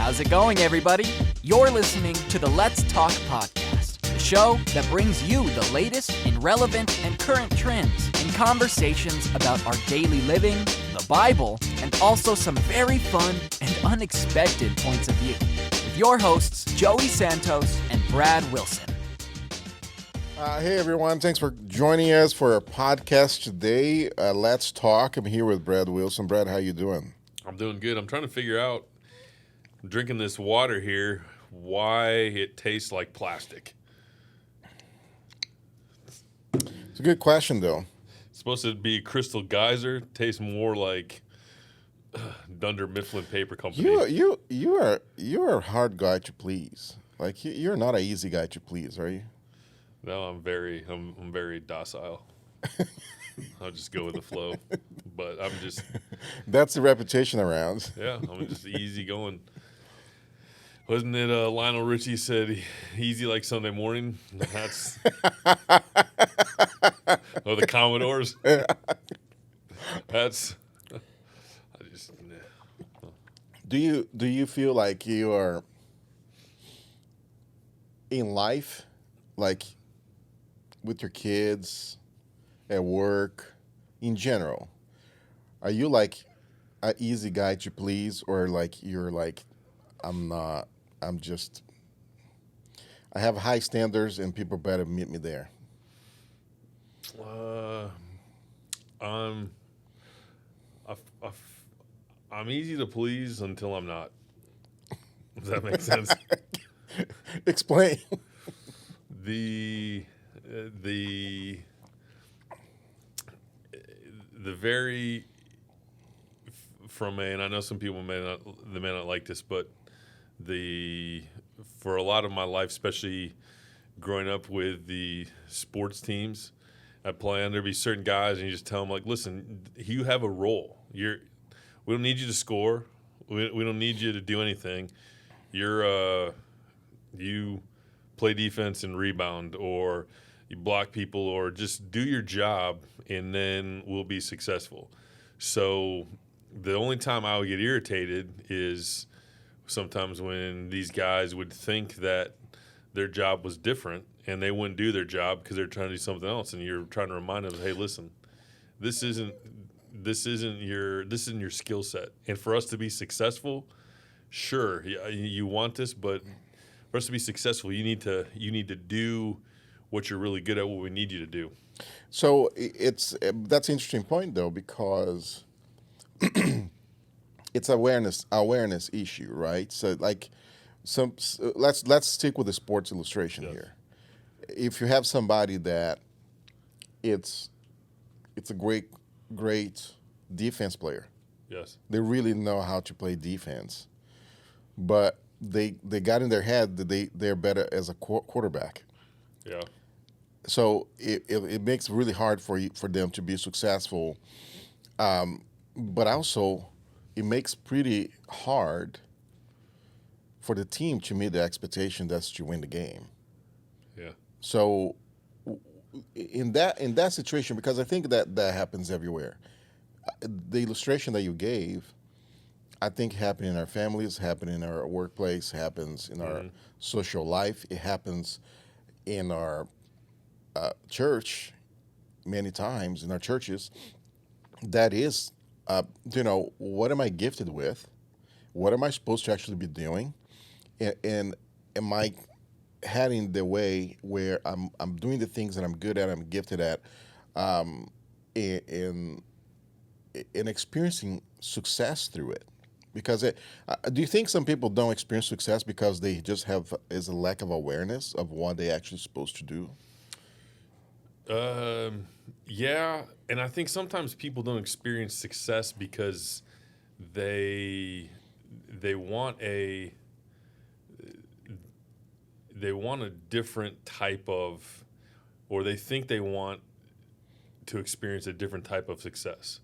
How's it going, everybody? You're listening to the Let's Talk podcast, the show that brings you the latest in relevant and current trends and conversations about our daily living, the Bible, and also some very fun and unexpected points of view. With your hosts, Joey Santos and Brad Wilson. Hey everyone, thanks for joining us for our podcast today. Let's talk. I'm here with Brad Wilson. Brad, how you doing? I'm doing good. I'm trying to figure out, drinking this water here, why it tastes like plastic. It's a good question, though. It's supposed to be Crystal Geyser. Tastes more like Dunder Mifflin Paper Company. You're a hard guy to please. Like you're not an easy guy to please, are you? No, I'm very docile. I'll just go with the flow. But I'm just... That's the reputation around. Yeah, I'm just easy going. Wasn't it Lionel Richie said, easy like Sunday morning? That's... or the Commodores? That's... I just... Do you feel like you are in life, like with your kids, at work, in general, are you like an easy guy to please, or like you're like, I'm not, I have high standards and people better meet me there? I'm easy to please until I'm not. Does that make sense? Explain. The very from a, and I know some people may not like this, but for a lot of my life, especially growing up with the sports teams I play on, there'd be certain guys, and you just tell them, like, listen, you have a role. We don't need you to score. We don't need you to do anything. You play defense and rebound, or you block people, or just do your job, and then we'll be successful. So the only time I would get irritated is sometimes when these guys would think that their job was different and they wouldn't do their job because they're trying to do something else, and you're trying to remind them, hey, listen, this isn't your skill set. And for us to be successful, sure, you want this, but for us to be successful, you need to do what you're really good at, what we need you to do. So that's an interesting point, though, because it's awareness issue, right? So like let's stick with the sports illustration here. If you have somebody that it's a great defense player. Yes. They really know how to play defense, but they got in their head that they're better as a quarterback. Yeah. So it makes it really hard for them to be successful, but also it makes pretty hard for the team to meet the expectation that's to win the game. Yeah. So in that situation, because I think that happens everywhere. The illustration that you gave, I think, happened in our families, happened in our workplace, happens in our social life. It happens in our church many times, in our churches. That is, what am I gifted with? What am I supposed to actually be doing? And am I heading the way where I'm doing the things that I'm good at, I'm gifted at, in experiencing success through it? Because do you think some people don't experience success because they just have a lack of awareness of what they actually supposed to do? Yeah, and I think sometimes people don't experience success because they want a different type of, or they think they want to experience a different type of success.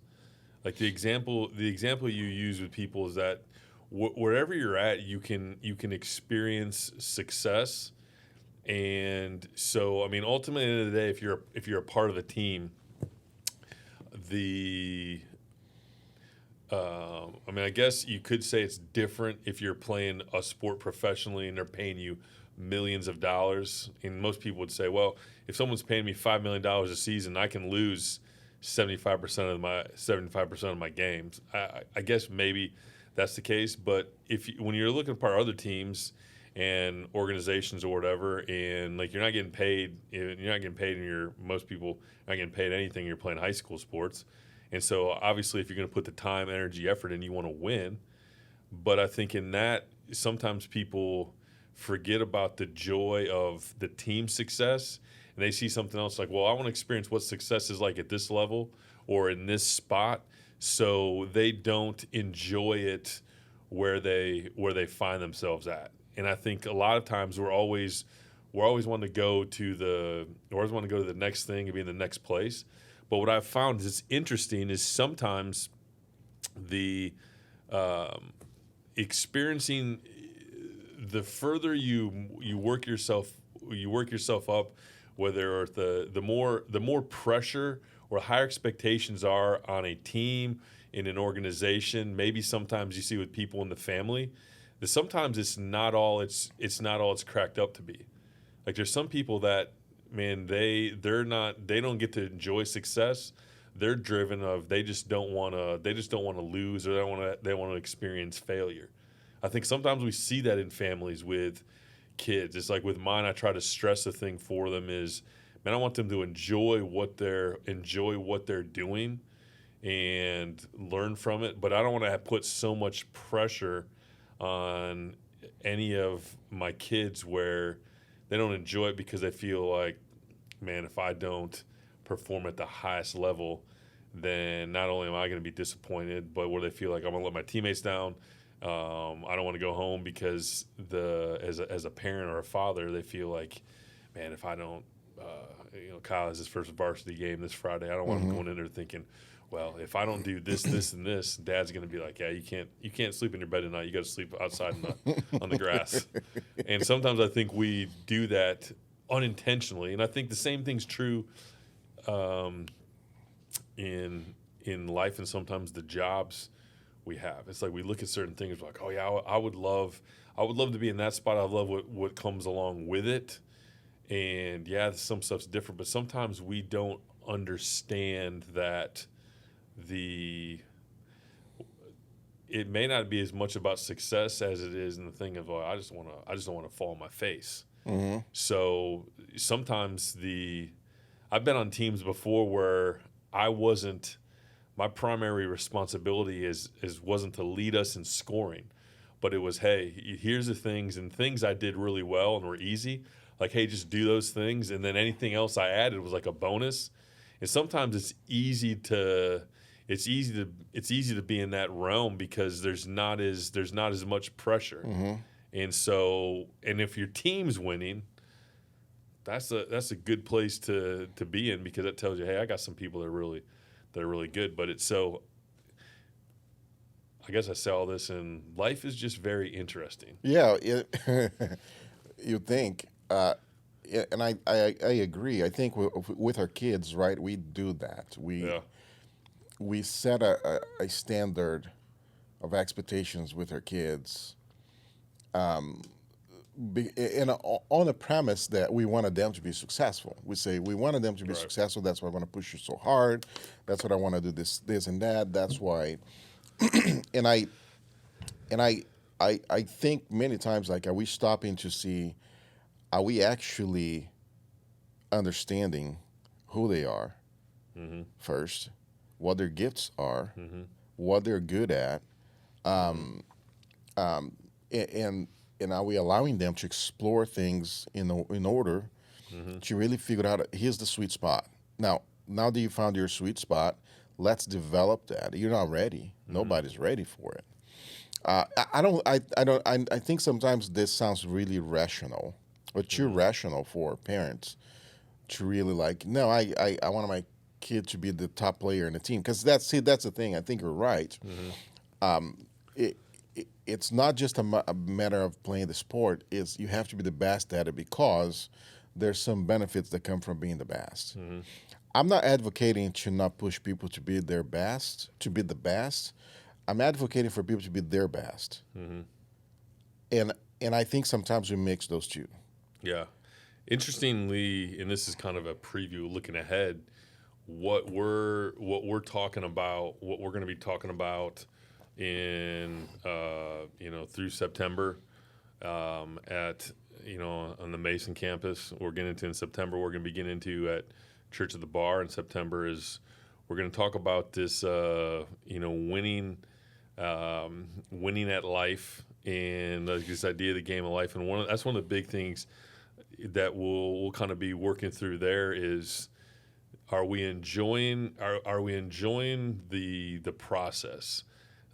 Like the example you use with people is that wherever you're at, you can experience success. And so, I mean, ultimately, at the end of the day, if you're a part of the team, I mean, I guess you could say it's different if you're playing a sport professionally and they're paying you millions of dollars. And most people would say, well, if someone's paying me $5 million a season, I can lose 75% of my games. I guess maybe that's the case. But when you're looking for other teams and organizations or whatever, and like you're not getting paid, and most people aren't getting paid anything. You're playing high school sports. And so obviously if you're going to put the time, energy, effort in, you want to win. But I think in that, sometimes people forget about the joy of the team success, and they see something else like, well, I want to experience what success is like at this level or in this spot, so they don't enjoy it where they find themselves at. And I think a lot of times we're always wanting to go to the next thing and be in the next place. But what I've found is interesting is sometimes the experiencing, the further you work yourself up, whether the more pressure or higher expectations are on a team, in an organization, maybe sometimes you see with people in the family, that sometimes it's not all it's cracked up to be. Like there's some people that, man, they don't get to enjoy success. They're driven of they just don't want to lose, or they want to experience failure. I think sometimes we see that in families with kids. It's like with mine, I try to stress the thing for them is, man, I want them to enjoy what they're doing and learn from it, but I don't want to put so much pressure on any of my kids where they don't enjoy it because they feel like, man, if I don't perform at the highest level, then not only am I going to be disappointed, but where they feel like I'm going to let my teammates down. I don't want to go home because as a parent or a father, they feel like, man, if I don't, Kyle has his first varsity game this Friday. I don't want him going in there thinking, well, if I don't do this, this, and this, Dad's going to be like, yeah, you can't sleep in your bed tonight. You got to sleep outside on the grass. And sometimes I think we do that unintentionally, and I think the same thing's true in life, and sometimes the jobs we have. It's like we look at certain things like, oh yeah, I would love to be in that spot. I love what comes along with it, and yeah, some stuff's different, but sometimes we don't understand that it may not be as much about success as it is in the thing of, I just don't want to fall on my face. Mm-hmm. So sometimes I've been on teams before where my primary responsibility wasn't to lead us in scoring, but it was, hey, here's the things I did really well and were easy. Like, hey, just do those things, and then anything else I added was like a bonus. And sometimes it's easy to be in that realm because there's not as much pressure. Mm-hmm. And if your team's winning, that's a good place to be in, because it tells you, hey, I got some people that are really good. But it's so, I guess I say all this, and life is just very interesting. Yeah, you think, and I agree. I think with our kids, right, we do that. We set a standard of expectations with our kids, on a premise that we wanted them to be successful. We say we wanted them to be successful. That's why I want to push you so hard. That's what I want to do. This, and that. That's why. and I think many times, like, are we stopping to see, are we actually understanding who they are first, what their gifts are, what they're good at, and are we allowing them to explore things in order to really figure out, here's the sweet spot. Now that you found your sweet spot, let's develop that. You're not ready. Nobody's ready for it. I think sometimes this sounds really rational, or too rational for parents to really like, no, I want my kid to be the top player in the team. Because that's the thing. I think you're right. It's not just a matter of playing the sport. It's you have to be the best at it, because there's some benefits that come from being the best. I'm not advocating to not push people to be their best, to be the best. I'm advocating for people to be their best. And I think sometimes we mix those two. Yeah. Interestingly, and this is kind of a preview looking ahead, what we're talking about, what we're going to be talking about in through September at on the Mason campus. We're getting into in September. We're going to be getting into at Church of the Bar in September. Is we're going to talk about this winning at life and this idea of the game of life. And that's one of the big things that we'll kind of be working through there is, are we enjoying the process?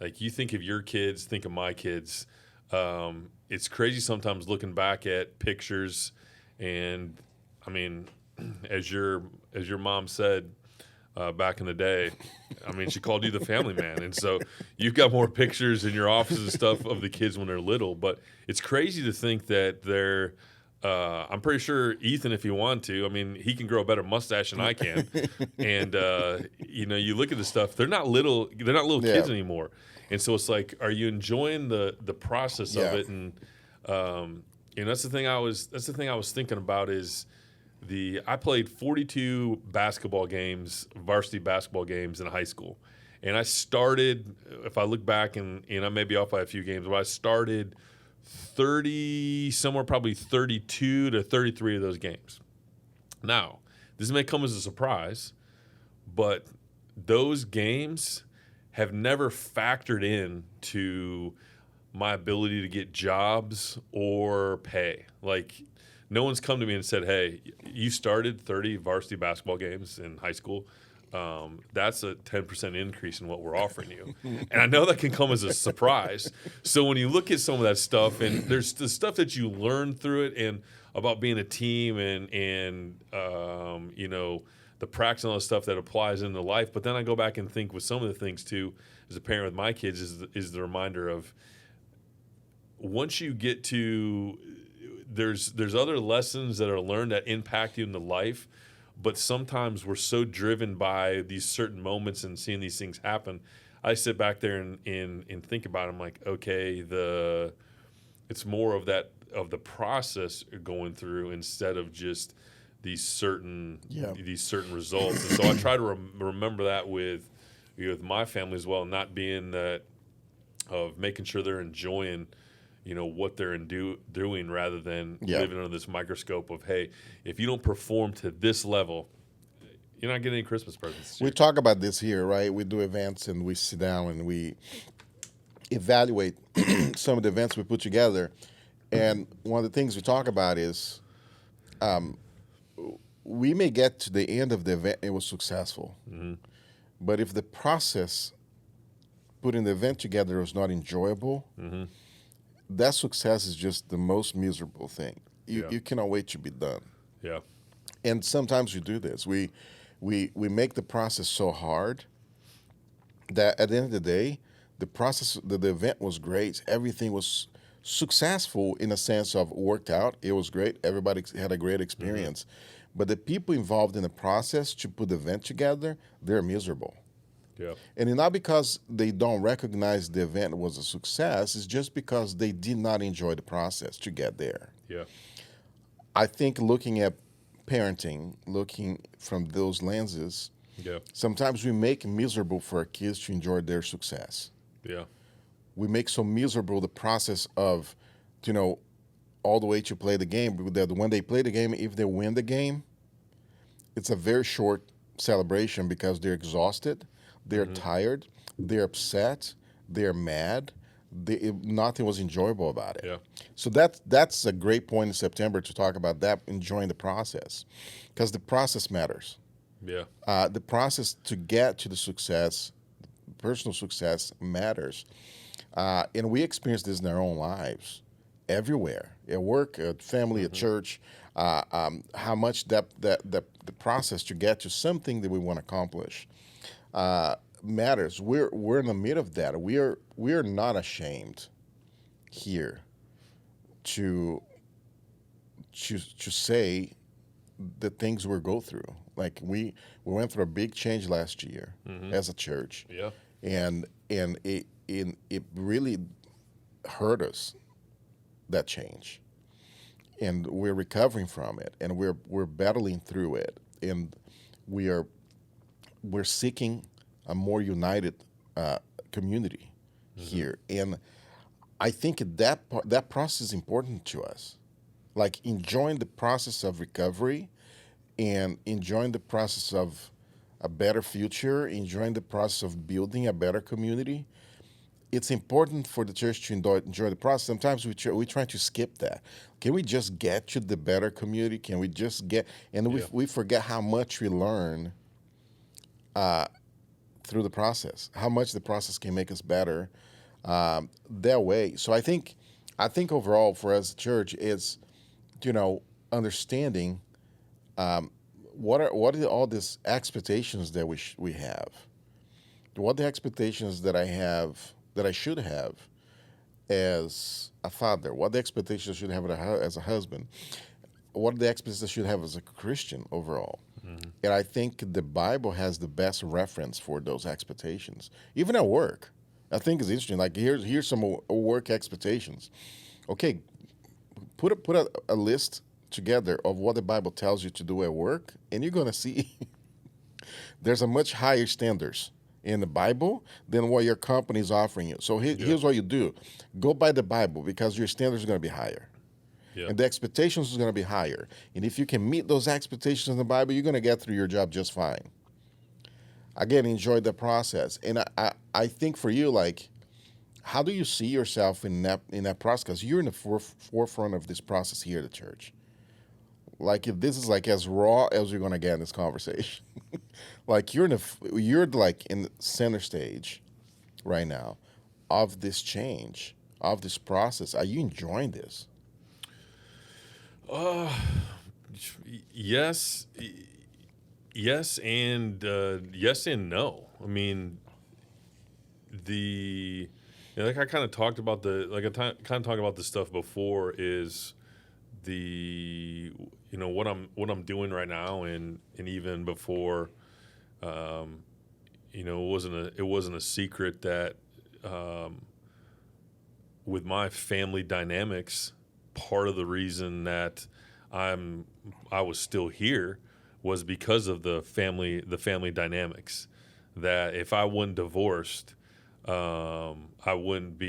Like, you think of your kids, think of my kids. It's crazy sometimes looking back at pictures, and I mean, as your mom said back in the day, I mean, she called you the family man, and so you've got more pictures in your office and stuff of the kids when they're little. But it's crazy to think that they're. I'm pretty sure Ethan, if he wanted to, I mean, he can grow a better mustache than I can. And you look at the stuff; they're not little kids anymore. And so it's like, are you enjoying the process of it? And that's the thing I was thinking about is I played 42 basketball games, varsity basketball games in high school. And I started, if I look back and I may be off by a few games, but I started 32 to 33 of those games. Now, this may come as a surprise, but those games have never factored in to my ability to get jobs or pay. Like, no one's come to me and said, hey, you started 30 varsity basketball games in high school. That's a 10% increase in what we're offering you. And I know that can come as a surprise. So when you look at some of that stuff, and there's the stuff that you learn through it and about being a team and the practice and all the stuff that applies into life. But then I go back and think with some of the things too, as a parent with my kids, is the reminder of once you get to there's other lessons that are learned that impact you in the life, but sometimes we're so driven by these certain moments and seeing these things happen. I sit back there and think about it. I'm like, okay, it's more of the process going through instead of just these certain results. And so I try to remember that with my family as well, not being that of making sure they're enjoying what they're doing rather than living under this microscope of, hey, if you don't perform to this level, you're not getting any Christmas presents. We talk about this here, right? We do events and we sit down and we evaluate some of the events we put together. And one of the things we talk about is we may get to the end of the event, it was successful. Mm-hmm. But if the process putting the event together was not enjoyable, mm-hmm. that success is just the most miserable thing. You cannot wait to be done. Yeah. And sometimes we do this. We make the process so hard that at the end of the day, the event was great. Everything was successful in a sense of worked out. It was great. Everybody had a great experience. Mm-hmm. But the people involved in the process to put the event together, they're miserable. Yeah. And it's not because they don't recognize the event was a success. It's just because they did not enjoy the process to get there. Yeah. I think looking at parenting, looking from those lenses, sometimes we make it miserable for our kids to enjoy their success. Yeah. We make so miserable the process of, all the way to play the game. That when they play the game, if they win the game, it's a very short celebration because they're exhausted, they're mm-hmm. tired, they're upset, they're mad. Nothing was enjoyable about it. Yeah. So that's a great point in September to talk about that, enjoying the process, because the process matters. Yeah. The process to get to the success, personal success, matters. And we experience this in our own lives, everywhere, at work, at family, mm-hmm. at church. How much the process to get to something that we want to accomplish matters. We're in the middle of that. We are not ashamed here to say the things we go through. Like we went through a big change last year mm-hmm. as a church. Yeah. And it really hurt us, that change, and we're recovering from it, and we're battling through it, and we're seeking a more united community here, and I think that process is important to us, like enjoying the process of recovery, and enjoying the process of a better future, enjoying the process of building a better community. It's important for the church to enjoy the process. Sometimes we try to skip that. Can we just get to the better community? Can we just get, and we forget how much we learn through the process, how much the process can make us better that way. So I think overall for us, church, is, understanding what are all these expectations that we have. What the expectations that I have, that I should have as a father? What the expectations I should have as a husband? What are the expectations I should have as a Christian overall? Mm-hmm. And I think the Bible has the best reference for those expectations, even at work. I think it's interesting. Like here's some work expectations. Okay, put a list together of what the Bible tells you to do at work, and you're going to see there's a much higher standards in the Bible than what your company is offering you. So here's what you do. Go by the Bible, because your standards are going to be higher. Yeah. And the expectations is going to be higher. And if you can meet those expectations in the Bible, you're going to get through your job just fine. Again, enjoy the process. And I think for you, like, how do you see yourself in that process? Because you're in the forefront of this process here at the church. Like, if this is like as raw as you're going to get in this conversation, like you're like in the center stage right now of this change, of this process. Are you enjoying this? Yes, and yes and no. I mean, like I kind of talked about the stuff before, is what I'm doing right now, and even before, it wasn't a secret that with my family dynamics, part of the reason that I was still here was because of the family dynamics. That if I wasn't divorced, I wouldn't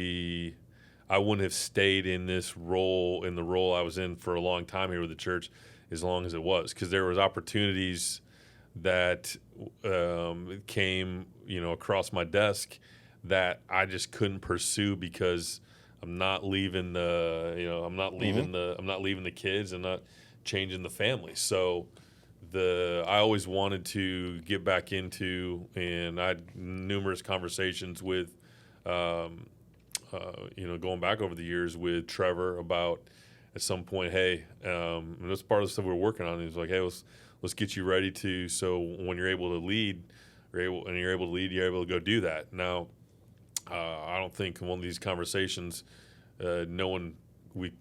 have stayed in this role, in the role I was in for a long time here with the church, as long as it was, because there was opportunities that came, across my desk that I just couldn't pursue, because I'm not leaving I'm not leaving the kids, and not changing the family. So I always wanted to get back into, and I had numerous conversations with, going back over the years with Trevor about, at some point, hey, and that's part of the stuff we're working on. He's like, hey, let's get you ready so when you're able to lead, you're able to go do that. Now, I don't think in one of these conversations, we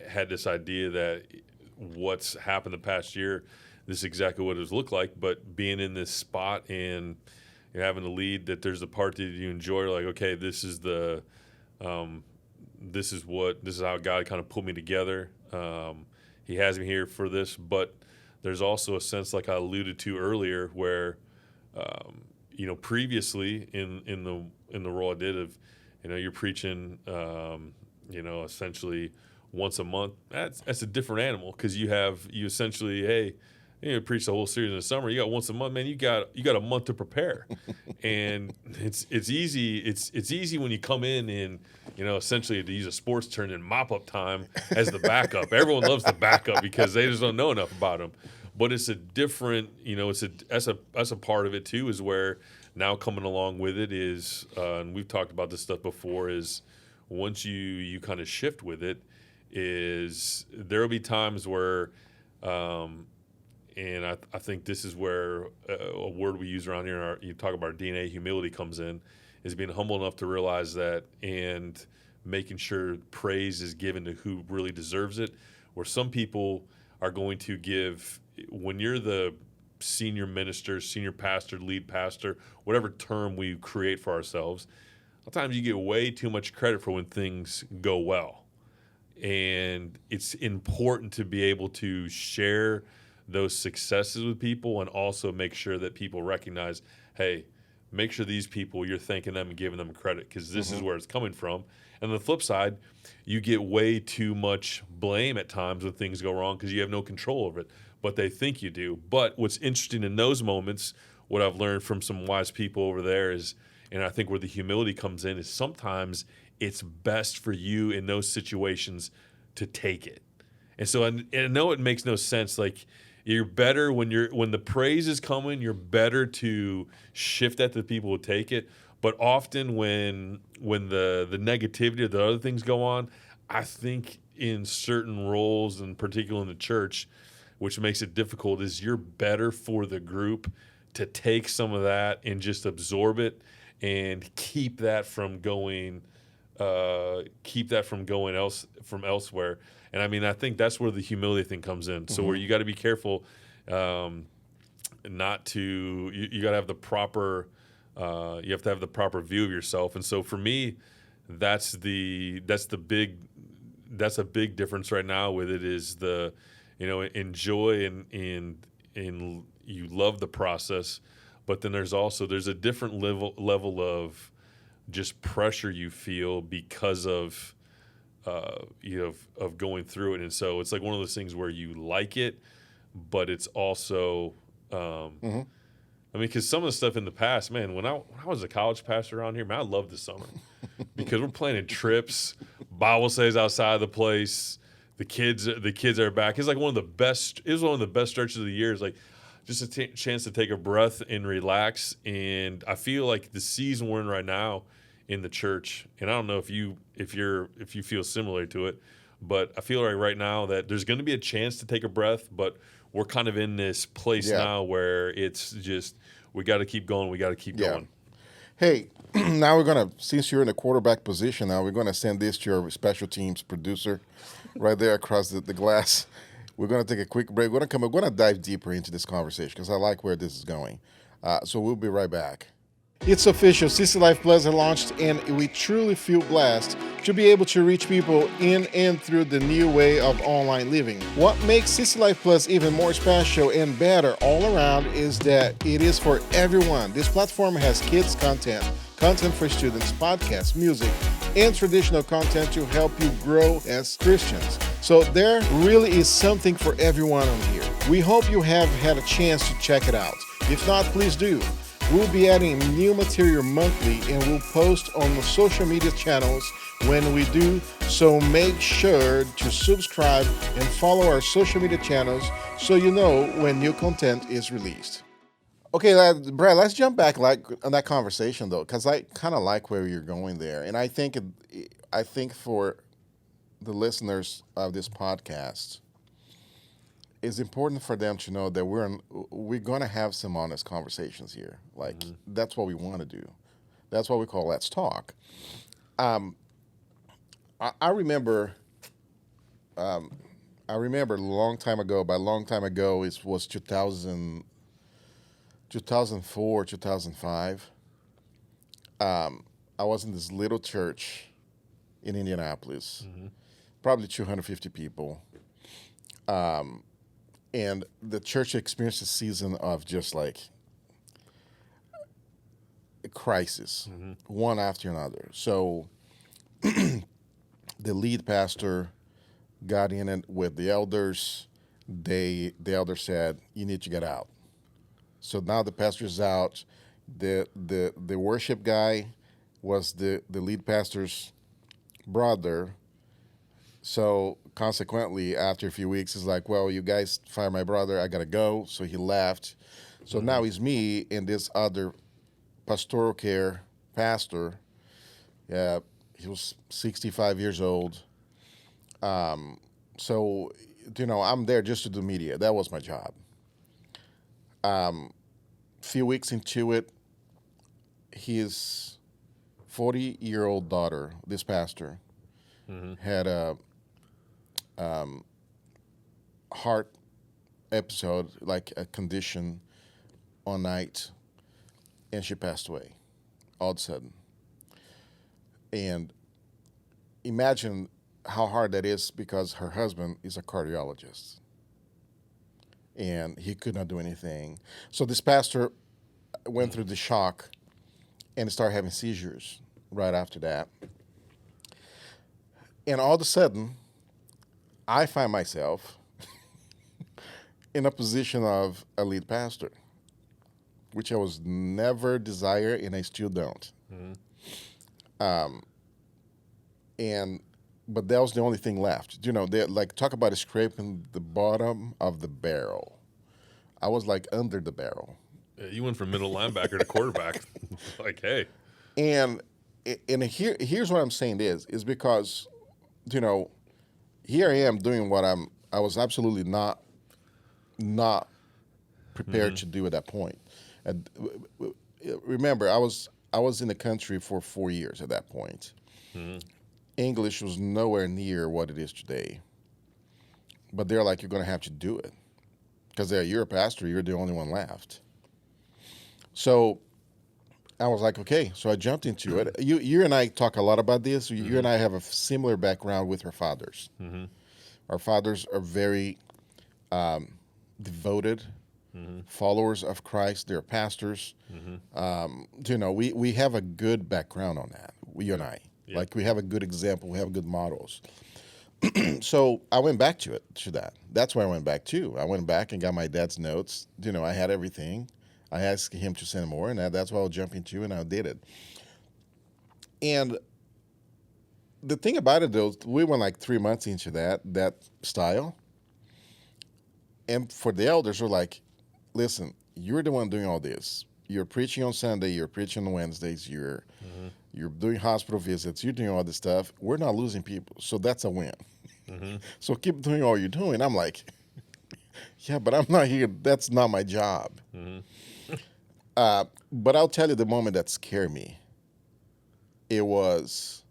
had this idea that what's happened the past year, this is exactly what it was looked like. But being in this spot and you're having to lead, that there's the part that you enjoy, like, okay, this is how God kind of put me together. He has me here for this, but there's also a sense, like I alluded to earlier, where previously in the role I did of, you're preaching, essentially once a month. That's a different animal, because you essentially, hey, preach the whole series in the summer. You got once a month, man. You got a month to prepare, and it's easy. It's easy when you come in and essentially, to use a sports term, in mop up time as the backup. Everyone loves the backup because they just don't know enough about them. But it's a different, that's a part of it too, is where now coming along with it is, and we've talked about this stuff before, is once you kind of shift with it, is there will be times where. And I think this is where a word we use around here, you talk about our DNA, humility comes in, is being humble enough to realize that, and making sure praise is given to who really deserves it. Where some people are going to give, when you're the senior minister, senior pastor, lead pastor, whatever term we create for ourselves, sometimes you get way too much credit for when things go well. And it's important to be able to share those successes with people and also make sure that people recognize, hey, make sure these people, you're thanking them and giving them credit because this is where it's coming from. And on the flip side, you get way too much blame at times when things go wrong because you have no control over it, but they think you do. But what's interesting in those moments, what I've learned from some wise people over there is, and I think where the humility comes in, is sometimes it's best for you in those situations to take it. And so I know it makes no sense. Like, you're better when the praise is coming, you're better to shift that to the people who take it. But often when the negativity or the other things go on, I think in certain roles, and particularly in the church, which makes it difficult, is you're better for the group to take some of that and just absorb it and keep that from going elsewhere. And I mean, I think that's where the humility thing comes in. So where you got to be careful, not to you got to have the proper you have to have the proper view of yourself. And so for me, that's a big difference right now with it, is the enjoy and you love the process, but then there's a different level of just pressure you feel because of of going through it. And so it's like one of those things where you like it, but it's also I mean, because some of the stuff in the past, man, when I was a college pastor around here, man, I loved the summer because we're planning trips, Bible studies outside of the place. The kids are back. It's like one of the best. It was one of the best stretches of the year. It's like just a chance to take a breath and relax. And I feel like the season we're in right now in the church, and I don't know if you feel similar to it, but I feel like right now that there's going to be a chance to take a breath, but we're kind of in this place now where it's just we got to keep going. We got to keep going. Hey, now we're going to, since you're in the quarterback position now, we're going to send this to your special teams producer right there across the glass. We're going to take a quick break. We're going to dive deeper into this conversation because I like where this is going. So we'll be right back. It's official. CC Life Plus has launched, and we truly feel blessed to be able to reach people in and through the new way of online living. What makes CC Life Plus even more special and better all around is that it is for everyone. This platform has kids content for students, podcasts, music, and traditional content to help you grow as Christians. So there really is something for everyone on here. We hope you have had a chance to check it out. If not, please do. We'll be adding new material monthly, and we'll post on the social media channels when we do, so make sure to subscribe and follow our social media channels so you know when new content is released. Okay, Brad, let's jump back on that conversation, though, because I kind of like where you're going there. And I think for the listeners of this podcast, it's important for them to know that we're going to have some honest conversations here. Like, that's what we want to do. That's what we call Let's Talk. I remember a long time ago. By long time ago, it was 2004, 2005. I was in this little church in Indianapolis, probably 250 people. And the church experienced a season of just like a crisis, one after another. So the lead pastor got in it with the elders. The elders said, "You need to get out." So now the pastor's out. The worship guy was the lead pastor's brother. So consequently, after a few weeks, he's like, "Well, you guys fired my brother. I gotta go." So he left. So now it's me and this other pastoral care pastor. He was 65 years old. So I'm there just to do media. That was my job. Few weeks into it, his 40-year-old daughter, this pastor, had a heart episode, like a condition on night, and she passed away all of a sudden. And imagine how hard that is because her husband is a cardiologist and he could not do anything. So this pastor went through the shock and started having seizures right after that. And all of a sudden, I find myself in a position of a lead pastor, which I was never desire and I still don't. But that was the only thing left. You know, they like talk about scraping the bottom of the barrel. I was like under the barrel. Yeah, you went from middle linebacker to quarterback. Like, hey. And here's what I'm saying is because, you know, here I am doing what I was absolutely not prepared to do at that point. And remember, I was in the country for 4 years at that point. English was nowhere near what it is today. But they're like, you're going to have to do it. Because you're a pastor, you're the only one left. So I was like, okay. So I jumped into it. You and I talk a lot about this. You and I have a similar background with our fathers. Our fathers are very devoted followers of Christ. They're pastors. You know, we have a good background on that, you and I. Yeah. Like we have a good example. We have good models. So I went back to that. That's where I went back to. I went back and got my dad's notes. You know, I had everything. I asked him to send more, and that's what I'll jump into, and I did it. And the thing about it, though, we went like 3 months into that style. And for the elders, were like, listen, you're the one doing all this. You're preaching on Sunday. You're preaching on Wednesdays. You're doing hospital visits. You're doing all this stuff. We're not losing people, so that's a win. So keep doing all you're doing. I'm like, yeah, but I'm not here. That's not my job. But I'll tell you the moment that scared me. It was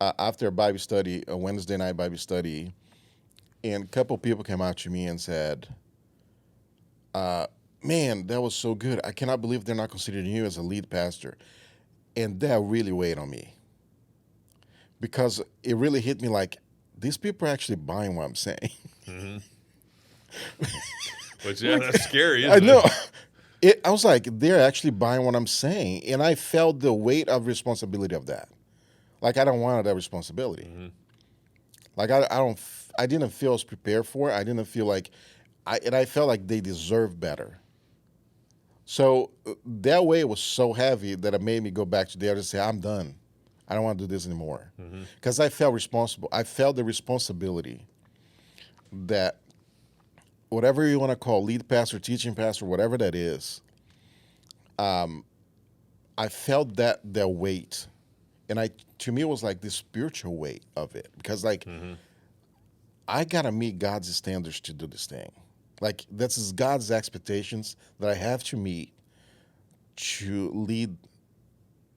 after a Bible study, a Wednesday night Bible study, and a couple people came out to me and said, man, that was so good. I cannot believe they're not considering you as a lead pastor. And that really weighed on me. Because it really hit me like, these people are actually buying what I'm saying. But yeah, that's scary, isn't I know. it? I was like, they're actually buying what I'm saying. And I felt the weight of responsibility of that. Like, I don't want that responsibility. Like, I didn't feel I was prepared for it. I didn't feel like, I felt like they deserved better. So that weight was so heavy that it made me go back to there to say, I'm done. I don't want to do this anymore. Because I felt responsible. I felt the responsibility that whatever you want to call lead pastor, teaching pastor, whatever that is, I felt that weight. And to me, it was like the spiritual weight of it. Because, like, I got to meet God's standards to do this thing. Like, that's God's expectations that I have to meet to lead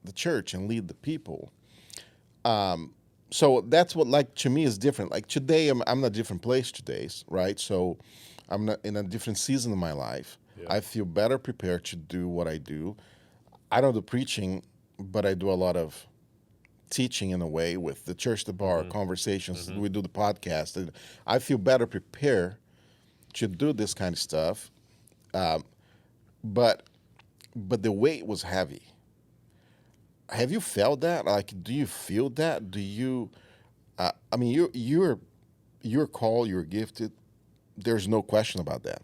the church and lead the people. So that's what, like, to me is different. Like, today, I'm in a different place today, right? So I'm not in a different season of my life. Yeah. I feel better prepared to do what I do. I don't do preaching, but I do a lot of teaching in a way with the church, the bar, conversations. We do the podcast. And I feel better prepared to do this kind of stuff. But the weight was heavy. Have you felt that? Like, do you feel that? Do you? I mean, you're called. You're gifted. There's no question about that.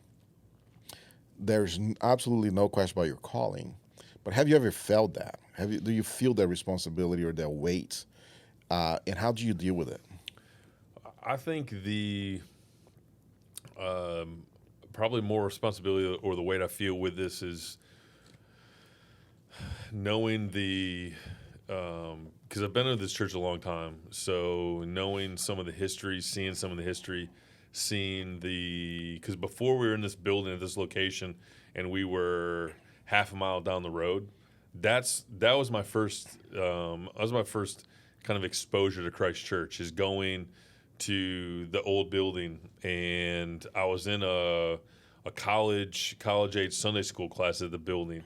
There's absolutely no question about your calling. But have you ever felt that? Do you feel that responsibility or that weight? And how do you deal with it? I think the probably more responsibility or the weight I feel with this is knowing because I've been in this church a long time, so knowing some of the history, seeing some of the history, because before we were in this building at this location and we were half a mile down the road, that was my first kind of exposure to Christ Church, is going to the old building. And I was in a college age Sunday school class at the building.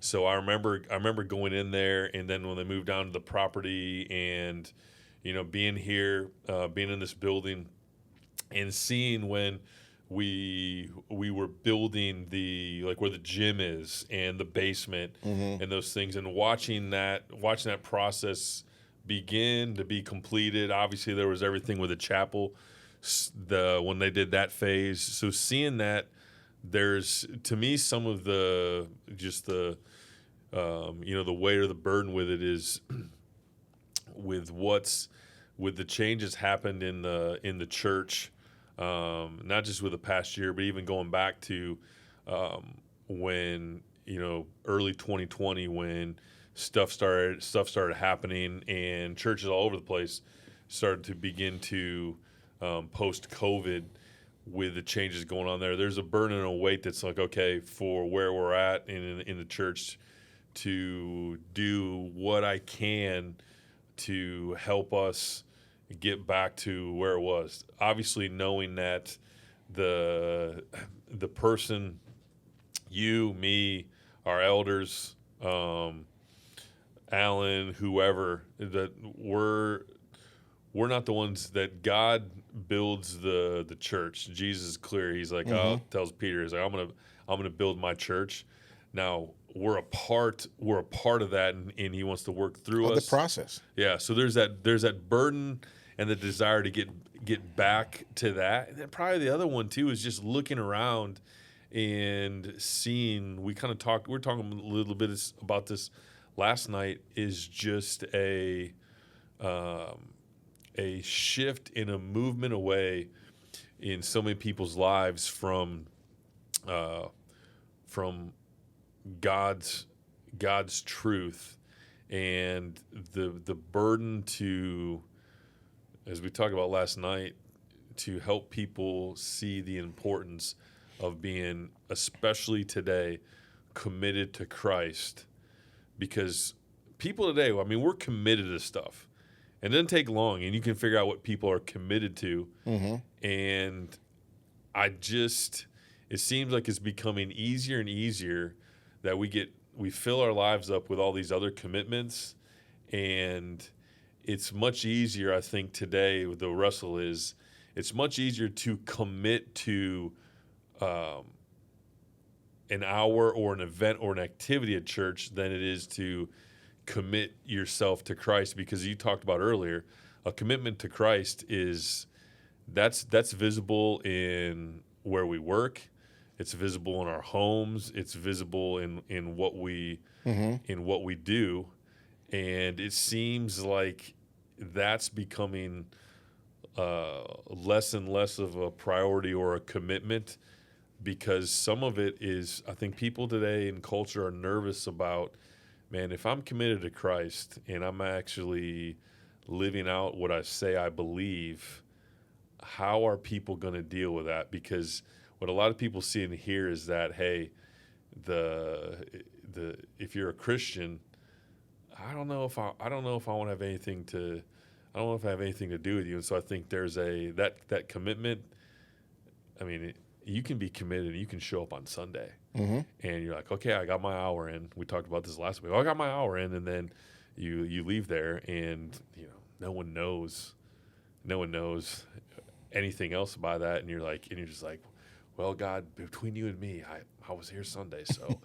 So I remember going in there, and then when they moved down to the property, and being here, being in this building, and seeing when we were building the like where the gym is and the basement and those things, and watching that process begin to be completed. Obviously, there was everything with the chapel, when they did that phase. So seeing that, there's to me some of the just the the weight or the burden with it is with the changes happened in the church, not just with the past year, but even going back to when early 2020, when stuff started happening and churches all over the place started to begin to post COVID, with the changes going on there. There's a burden and a weight that's like, okay, for where we're at in the church, to do what I can to help us get back to where it was. Obviously, knowing that the person, you, me, our elders, Alan, whoever, that we're not the ones that God builds the church. Jesus is clear. He's like, tells Peter, he's like, I'm gonna build my church. Now we're a part of that, and he wants to work through us. The process. Yeah. So there's that burden and the desire to get back to that. And then probably the other one too is just looking around and seeing. We were talking a little bit about this last night. Is just a shift in a movement away in so many people's lives from God's truth, and the burden to, as we talked about last night, to help people see the importance of being, especially today, committed to Christ. Because people today, I mean, we're committed to stuff. And it doesn't take long, and you can figure out what people are committed to. And it seems like it's becoming easier and easier that we fill our lives up with all these other commitments. And it's much easier, I think, today with the Russell it's much easier to commit to an hour or an event or an activity at church than it is to commit yourself to Christ. Because you talked about earlier, a commitment to Christ that's visible in where we work. It's visible in our homes. It's visible in what we do. And it seems like that's becoming less and less of a priority or a commitment, because some of it is, I think people today in culture are nervous about, man, if I'm committed to Christ and I'm actually living out what I say I believe, how are people going to deal with that? Because what a lot of people see and hear is that, hey, if you're a Christian, I don't know if I want to have anything to, I don't know if I have anything to do with you. And so I think there's that commitment. I mean, you can be committed and you can show up on Sunday. And you're like, okay, I got my hour in. We talked about this last week. Oh, I got my hour in, and then you leave there, and no one knows anything else about that, and you're just like, well, God, between you and me, I was here Sunday, so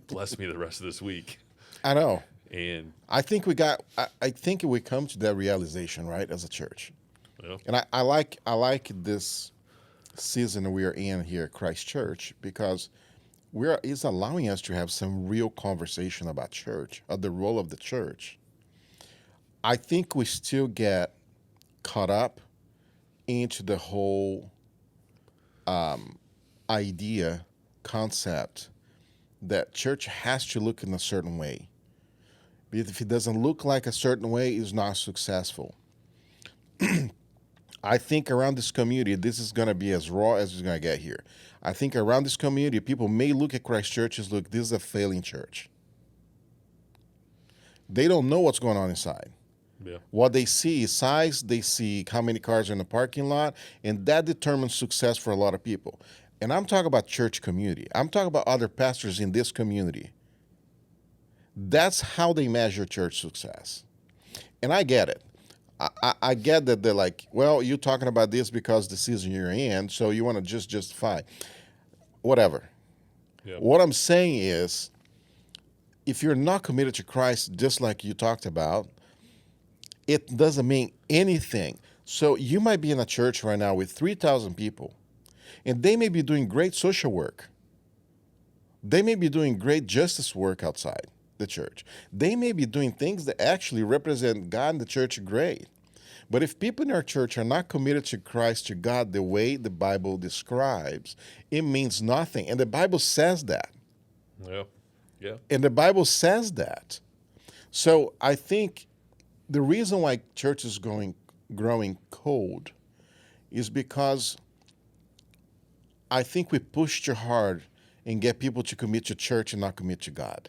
bless me the rest of this week. I know. And I think we come to that realization, right, as a church. Yeah. And I like this season we are in here at Christ Church, because it's allowing us to have some real conversation about church, of the role of the church. I think we still get caught up into the whole concept that church has to look in a certain way. If it doesn't look like a certain way, it's not successful. I think around this community, this is going to be as raw as it's going to get here. I think around this community, people may look at Christ Church as, look, this is a failing church. They don't know what's going on inside. Yeah. What they see is size, they see how many cars are in the parking lot, and that determines success for a lot of people. And I'm talking about church community. I'm talking about other pastors in this community. That's how they measure church success. And I get it. I get that they're like, well, you're talking about this because the season you're in, so you want to just justify. Whatever. Yeah. What I'm saying is, if you're not committed to Christ, just like you talked about, it doesn't mean anything. So you might be in a church right now with 3,000 people, and they may be doing great social work. They may be doing great justice work outside the church. They may be doing things that actually represent God and the church great. But if people in our church are not committed to Christ, to God, the way the Bible describes, it means nothing. And the Bible says that. Yeah. Yeah. And the Bible says that. So I think the reason why church is growing cold is because I think we push too hard and get people to commit to church and not commit to God.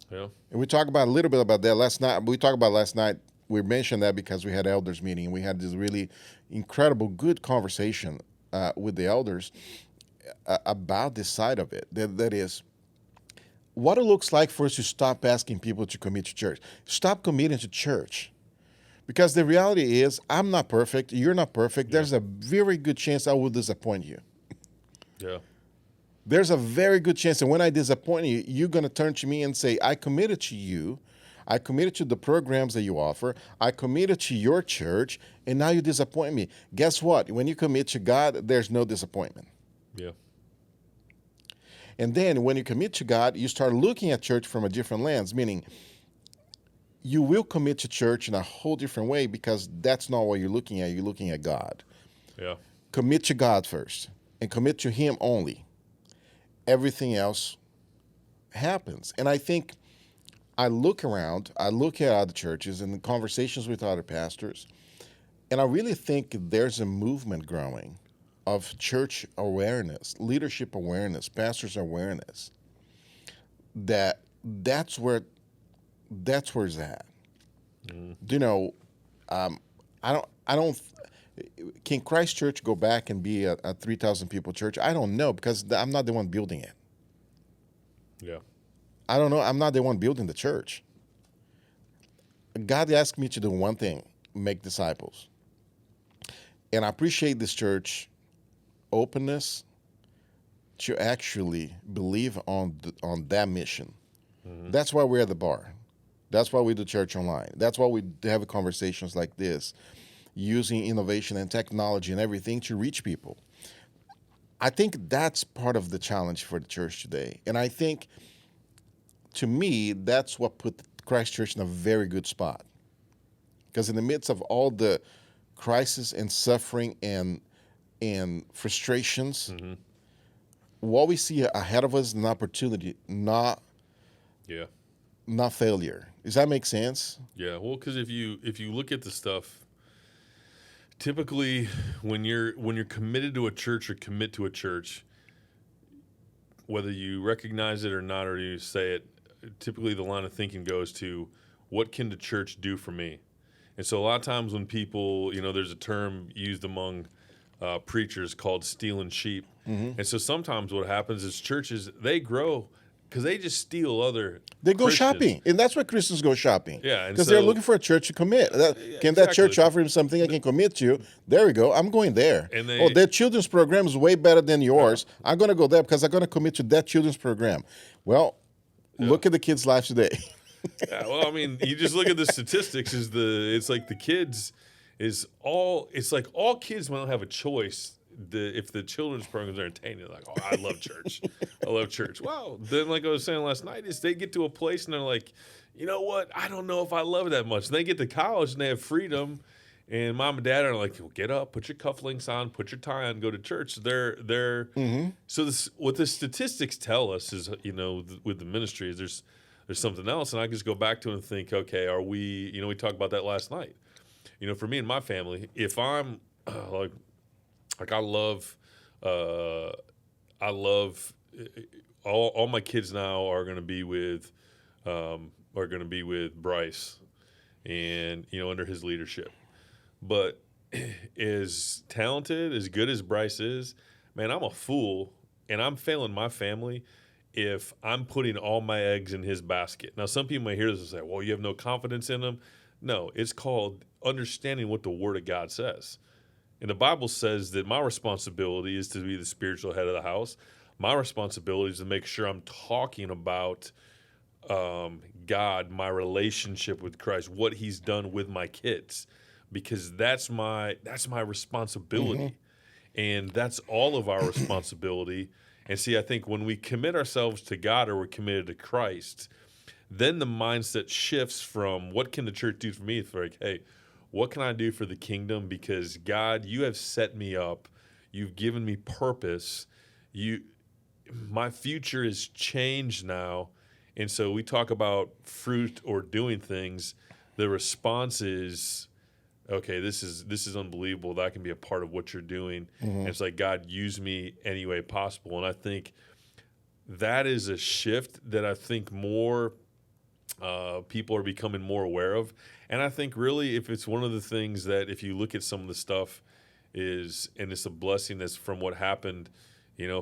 Yeah. And we talked about a little bit about that last night. We talked about last night. We mentioned that because we had elders meeting, and we had this really incredible, good conversation with the elders about this side of it. That is, what it looks like for us to stop asking people to commit to church. Stop committing to church. Because the reality is, I'm not perfect. You're not perfect. Yeah. There's a very good chance I will disappoint you. Yeah. There's a very good chance, and when I disappoint you, you're going to turn to me and say, I committed to you. I committed to the programs that you offer. I committed to your church, and now you disappoint me. Guess what? When you commit to God, there's no disappointment. Yeah. And then when you commit to God, you start looking at church from a different lens, meaning you will commit to church in a whole different way because that's not what you're looking at. You're looking at God. Yeah. Commit to God first and commit to Him only. Everything else happens. And I think I look around, I look at other churches and the conversations with other pastors, and I really think there's a movement growing of church awareness, leadership awareness, pastors' awareness, that's where it's at. You know, I don't. Can Christ Church go back and be a 3,000 people church? I don't know because I'm not the one building it. Yeah. I don't know. I'm not the one building the church. God asked me to do one thing: make disciples. And I appreciate this church openness to actually believe on that mission. Mm-hmm. That's why we're at the bar. That's why we do church online. That's why we have conversations like this, using innovation and technology and everything to reach people. I think that's part of the challenge for the church today. And I think, to me, that's what put Christ Church in a very good spot. Because in the midst of all the crisis and suffering and frustrations, mm-hmm. what we see ahead of us is an opportunity, not failure. Does that make sense? Yeah. Well, because if you look at the stuff, typically when you're committed to a church or commit to a church, whether you recognize it or not, or you say it, typically the line of thinking goes to, what can the church do for me? And so a lot of times when people, there's a term used among preachers called stealing sheep. Mm-hmm. And so sometimes what happens is churches, they grow because they just steal other They go Christians. shopping. And that's why Christians go shopping. Yeah. Because they're looking for a church to commit. Can that church offer him something I can commit to? There we go. I'm going there. And their children's program is way better than yours. I'm going to go there because I'm going to commit to that children's program. Well, look at the kids' lives today. Yeah, well, I mean, you just look at the statistics. It's like all kids when they don't have a choice. If the children's programs are entertaining, they're like, oh, I love church. I love church. Wow. Then, like I was saying last night, is they get to a place and they're like, you know what? I don't know if I love it that much. And they get to college and they have freedom. And mom and dad are like, well, get up, put your cufflinks on, put your tie on, go to church. They're mm-hmm. So what the statistics tell us is, with the ministry is there's something else. And I just go back to it and think, okay, are we, we talked about that last night. For me and my family, if I'm I love all my kids now are going to be with Bryce and, under his leadership. But as talented, as good as Bryce is, man, I'm a fool and I'm failing my family if I'm putting all my eggs in his basket. Now, some people may hear this and say, well, you have no confidence in him. No, it's called understanding what the Word of God says. And the Bible says that my responsibility is to be the spiritual head of the house. My responsibility is to make sure I'm talking about God, my relationship with Christ, what he's done with my kids, because that's my responsibility. And that's all of our responsibility. And see, I think when we commit ourselves to God or we're committed to Christ, then the mindset shifts from what can the church do for me? It's like, hey, what can I do for the kingdom? Because God, you have set me up. You've given me purpose. My future is changed now. And so we talk about fruit or doing things. The response is, okay, this is unbelievable that I can be a part of what you're doing. And it's like, God, use me any way possible. And I think that is a shift that I think more people are becoming more aware of. And I think really if it's one of the things that if you look at some of the stuff and it's a blessing that's from what happened,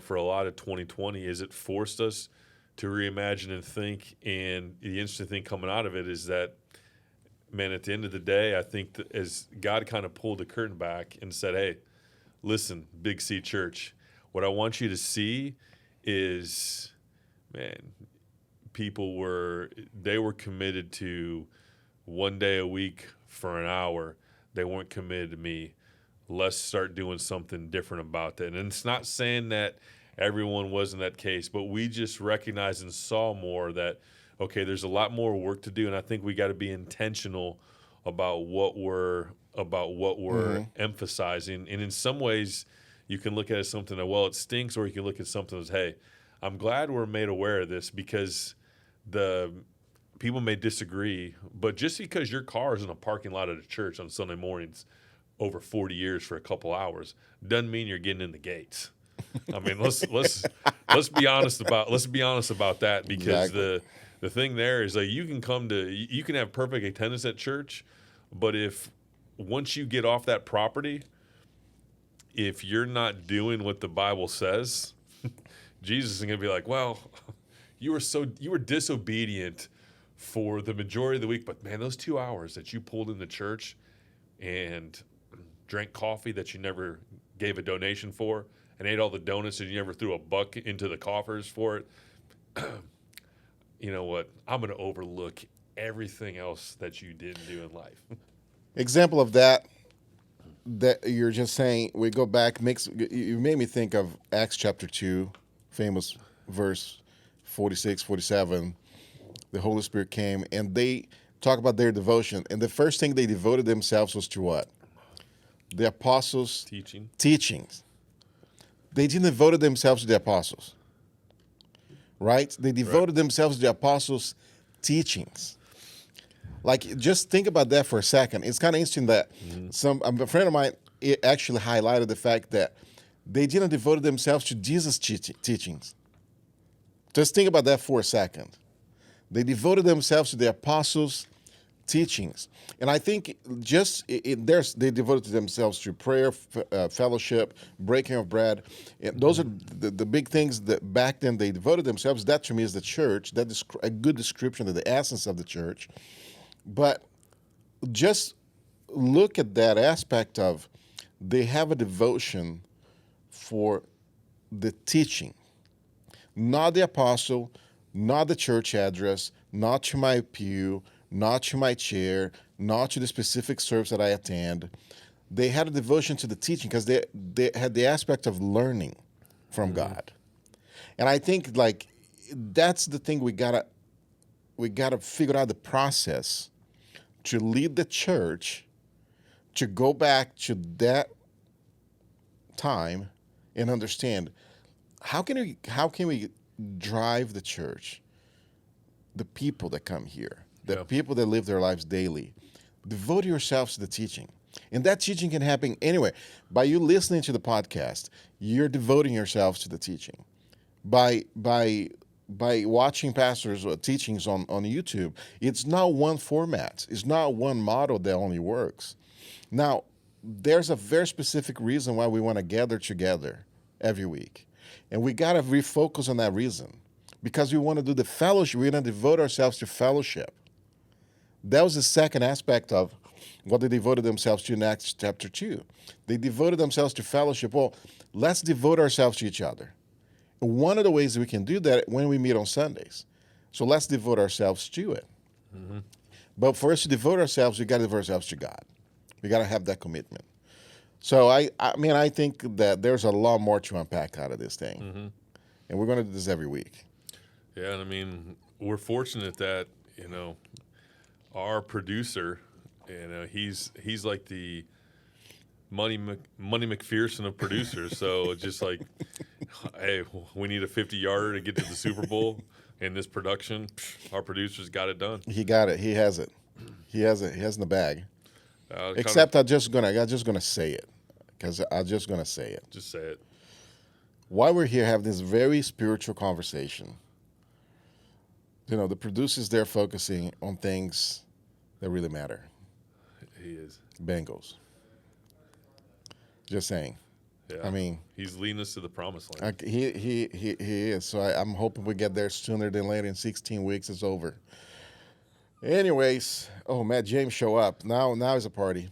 for a lot of 2020, is it forced us to reimagine and think. And the interesting thing coming out of it is that, man, at the end of the day, I think that as God kind of pulled the curtain back and said, hey, listen, Big C Church, what I want you to see is, man, people were committed to one day a week for an hour. They weren't committed to me. Let's start doing something different about that. And it's not saying that everyone was in that case, but we just recognized and saw more that, okay, there's a lot more work to do, and I think we got to be intentional about what we're emphasizing. And in some ways, you can look at it as something that, well, it stinks, or you can look at something as, hey, I'm glad we're made aware of this, because the people may disagree, but just because your car is in a parking lot at a church on Sunday mornings over 40 years for a couple hours doesn't mean you're getting in the gates. I mean, let's be honest about that, because Exactly. the thing there is, like, you can have perfect attendance at church, but if once you get off that property, if you're not doing what the Bible says, Jesus is going to be like, well, you were disobedient for the majority of the week, but man, those 2 hours that you pulled in the church and drank coffee that you never gave a donation for, and ate all the donuts and you never threw a buck into the coffers for it, you know what? I'm going to overlook everything else that you didn't do in life. Example of that you're just saying, we go back, you made me think of Acts chapter 2, famous verse 46, 47. The Holy Spirit came, and they talk about their devotion. And the first thing they devoted themselves was to what? The apostles' teachings. They didn't devote themselves to the apostles, right? They devoted themselves to the apostles' teachings. Like, just think about that for a second. It's kind of interesting that a friend of mine actually highlighted the fact that they didn't devote themselves to Jesus' teachings. Just think about that for a second. They devoted themselves to the apostles' teachings. And I think they devoted themselves to prayer, fellowship, breaking of bread. And those are the big things that back then they devoted themselves. That to me is the church. That is a good description of the essence of the church. But just look at that aspect of they have a devotion for the teaching. Not the apostle, not the church address, not to my pew, not to my chair, not to the specific service that I attend. They had a devotion to the teaching because they had the aspect of learning from God. And I think, like, that's the thing we gotta figure out the process to lead the church to go back to that time and understand how can we drive the church, the people that come here, the people that live their lives daily. Devote yourselves to the teaching. And that teaching can happen anywhere. By you listening to the podcast, you're devoting yourselves to the teaching. By watching pastors' teachings on YouTube, it's not one format. It's not one model that only works. Now, there's a very specific reason why we want to gather together every week. And we got to refocus on that reason. because we want to do the fellowship. We're going to devote ourselves to fellowship. That was the second aspect of what they devoted themselves to in Acts chapter 2. They devoted themselves to fellowship. Well, let's devote ourselves to each other. And one of the ways we can do that when we meet on Sundays. So let's devote ourselves to it. Mm-hmm. But for us to devote ourselves, we got to devote ourselves to God. We got to have that commitment. So I think that there's a lot more to unpack out of this thing. Mm-hmm. And we're going to do this every week. Yeah, and I mean, we're fortunate that, our producer, he's like the Money McPherson of producers. So it's just like, hey, we need a 50-yarder to get to the Super Bowl. In this production, our producers got it done. He got it. He has it. He has it. He has it in the bag. Except I'm just gonna say it, because I'm just gonna say it. Just say it. While we're here having this very spiritual conversation, the producer's there focusing on things that really matter. He is. Bengals. Just saying. Yeah. I mean, he's leading us to the promised land. He is. So I'm hoping we get there sooner than later. In 16 weeks, it's over. Anyways, Matt James show up. Now is a party.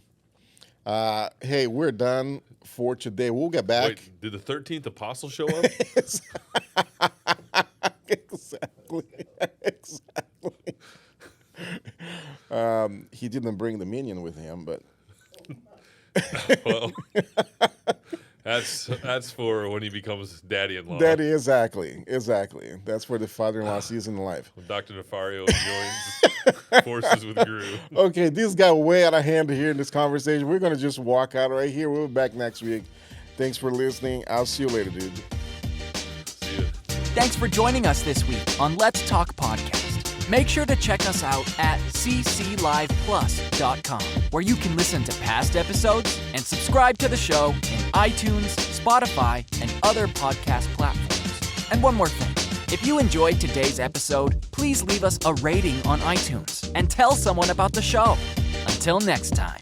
Hey, we're done for today. We'll get back. Wait, did the 13th apostle show up? Exactly. He didn't bring the minion with him, but. Well, that's for when he becomes daddy-in-law. Daddy, exactly. That's where the father-in-law sees in life. When Dr. Nefario joins forces with Guru. Okay, this got way out of hand here in this conversation. We're going to just walk out right here. We'll be back next week. Thanks for listening. I'll see you later, dude. See ya. Thanks for joining us this week on Let's Talk Podcast. Make sure to check us out at ccliveplus.com, where you can listen to past episodes and subscribe to the show in iTunes, Spotify, and other podcast platforms. And one more thing. If you enjoyed today's episode, please leave us a rating on iTunes and tell someone about the show. Until next time.